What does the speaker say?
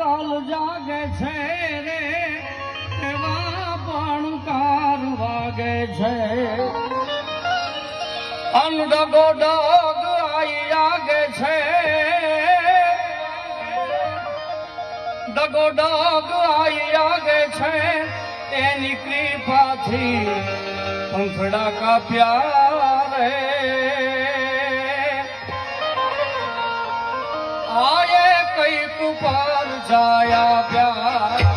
કાલ જાગે છે રે એવા પણ કાર વાગે છે અનડગો ડગ આઈ આગે છે ડગો ડગ આઈ આગે છે એની કૃપાથી પંખડા કાપ્યા રે આયે કઈક પર જાયા પ્યાર